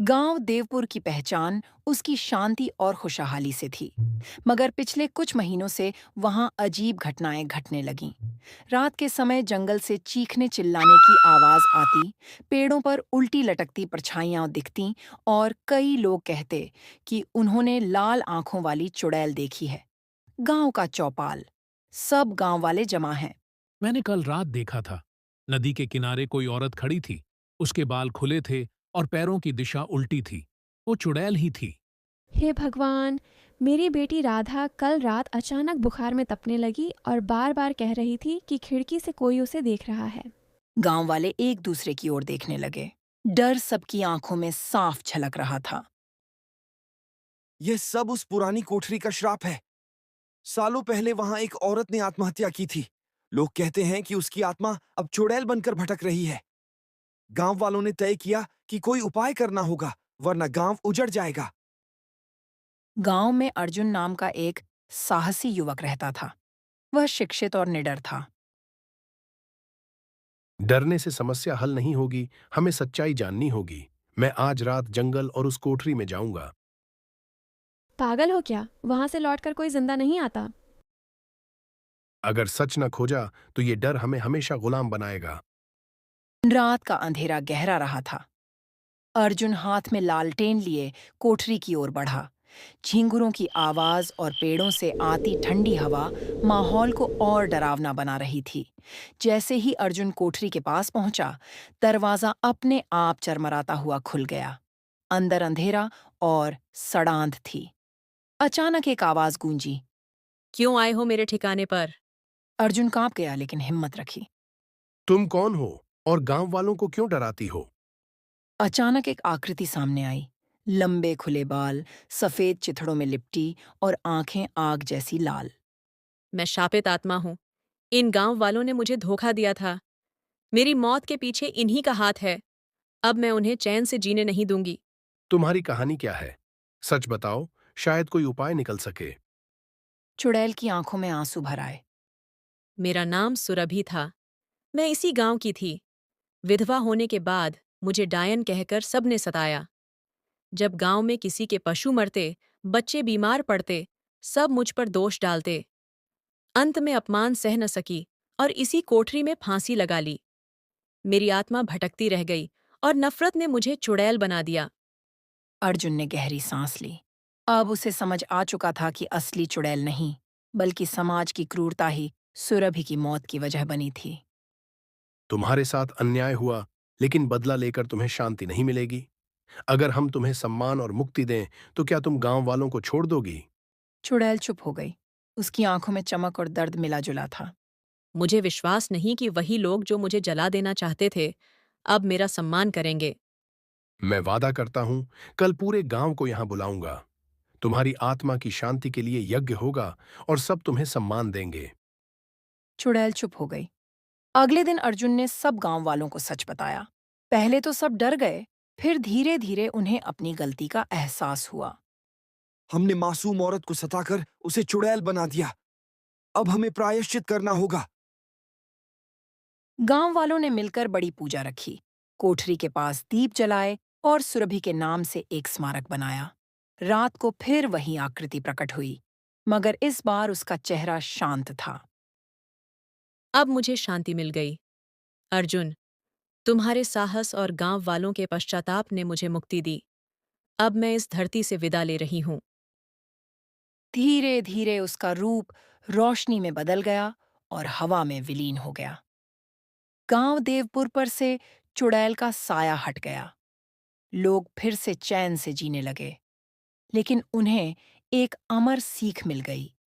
गांव देवपुर की पहचान उसकी शांति और खुशहाली से थी। मगर पिछले कुछ महीनों से वहां अजीब घटनाएं घटने लगीं। रात के समय जंगल से चीखने चिल्लाने की आवाज आती, पेड़ों पर उल्टी लटकती परछाइयां दिखतीं और कई लोग कहते कि उन्होंने लाल आंखों वाली चुड़ैल देखी है। गांव का चौपाल, सब गांव वाले जमा हैं। मैंने कल रात देखा था। नदी के किनारे कोई औरत खड़ी थी। उसके बाल खुले थे और पैरों की दिशा उल्टी थी। वो चुड़ैल ही थी। हे भगवान! मेरी बेटी राधा कल रात अचानक बुखार में तपने लगी और बार बार कह रही थी कि खिड़की से कोई उसे देख रहा है। गांव वाले एक दूसरे की ओर देखने लगे। डर सबकी आंखों में साफ झलक रहा था। यह सब उस पुरानी कोठरी का श्राप है। सालों पहले वहां एक औरत ने आत्महत्या की थी। लोग कहते हैं कि उसकी आत्मा अब चुड़ैल बनकर भटक रही है। गांव वालों ने तय किया कि कोई उपाय करना होगा, वरना गांव उजड़ जाएगा। गांव में अर्जुन नाम का एक साहसी युवक रहता था। वह शिक्षित और निडर था। डरने से समस्या हल नहीं होगी, हमें सच्चाई जाननी होगी। मैं आज रात जंगल और उस कोठरी में जाऊंगा। पागल हो क्या? वहां से लौटकर कोई जिंदा नहीं आता। अगर सच न खोजा तो ये डर हमें हमेशा गुलाम बनाएगा। रात का अंधेरा गहरा रहा था। अर्जुन हाथ में लालटेन लिए कोठरी की ओर बढ़ा। झींगुरों की आवाज और पेड़ों से आती ठंडी हवा माहौल को और डरावना बना रही थी। जैसे ही अर्जुन कोठरी के पास पहुंचा, दरवाजा अपने आप चरमराता हुआ खुल गया। अंदर अंधेरा और सड़ांध थी। अचानक एक आवाज गूंजी। क्यों आए हो मेरे ठिकाने पर? अर्जुन कांप गया लेकिन हिम्मत रखी। तुम कौन हो और गांव वालों को क्यों डराती हो? अचानक एक आकृति सामने आई। लंबे खुले बाल, सफेद चिथड़ों में लिपटी और आंखें आग जैसी लाल। मैं शापित आत्मा हूँ। इन गांव वालों ने मुझे धोखा दिया था। मेरी मौत के पीछे इन्हीं का हाथ है। अब मैं उन्हें चैन से जीने नहीं दूंगी। तुम्हारी कहानी क्या है? सच बताओ, शायद कोई उपाय निकल सके। चुड़ैल की आंखों में आंसू भर आए। मेरा नाम सुरभि था। मैं इसी गांव की थी। विधवा होने के बाद मुझे डायन कहकर सबने सताया। जब गांव में किसी के पशु मरते, बच्चे बीमार पड़ते, सब मुझ पर दोष डालते। अंत में अपमान सह न सकी और इसी कोठरी में फांसी लगा ली। मेरी आत्मा भटकती रह गई और नफरत ने मुझे चुड़ैल बना दिया। अर्जुन ने गहरी सांस ली। अब उसे समझ आ चुका था कि असली चुड़ैल नहीं, बल्कि समाज की क्रूरता ही सुरभि की मौत की वजह बनी थी। तुम्हारे साथ अन्याय हुआ, लेकिन बदला लेकर तुम्हें शांति नहीं मिलेगी। अगर हम तुम्हें सम्मान और मुक्ति दें तो क्या तुम गांव वालों को छोड़ दोगी? चुड़ैल चुप हो गई। उसकी आंखों में चमक और दर्द मिला जुला था। मुझे विश्वास नहीं कि वही लोग जो मुझे जला देना चाहते थे, अब मेरा सम्मान करेंगे। मैं वादा करता हूं, कल पूरे गांव को यहां बुलाऊंगा। तुम्हारी आत्मा की शांति के लिए यज्ञ होगा और सब तुम्हें सम्मान देंगे। चुड़ैल चुप हो गई। अगले दिन अर्जुन ने सब गांव वालों को सच बताया। पहले तो सब डर गए, फिर धीरे धीरे उन्हें अपनी गलती का एहसास हुआ। हमने मासूम औरत को सताकर उसे चुड़ैल बना दिया। अब हमें प्रायश्चित करना होगा। गांव वालों ने मिलकर बड़ी पूजा रखी। कोठरी के पास दीप जलाए और सुरभि के नाम से एक स्मारक बनाया। रात को फिर वही आकृति प्रकट हुई, मगर इस बार उसका चेहरा शांत था। अब मुझे शांति मिल गई। अर्जुन, तुम्हारे साहस और गांव वालों के पश्चाताप ने मुझे मुक्ति दी। अब मैं इस धरती से विदा ले रही हूं। धीरे धीरे उसका रूप रोशनी में बदल गया और हवा में विलीन हो गया। गांव देवपुर पर से चुड़ैल का साया हट गया। लोग फिर से चैन से जीने लगे, लेकिन उन्हें एक अमर सीख मिल गई।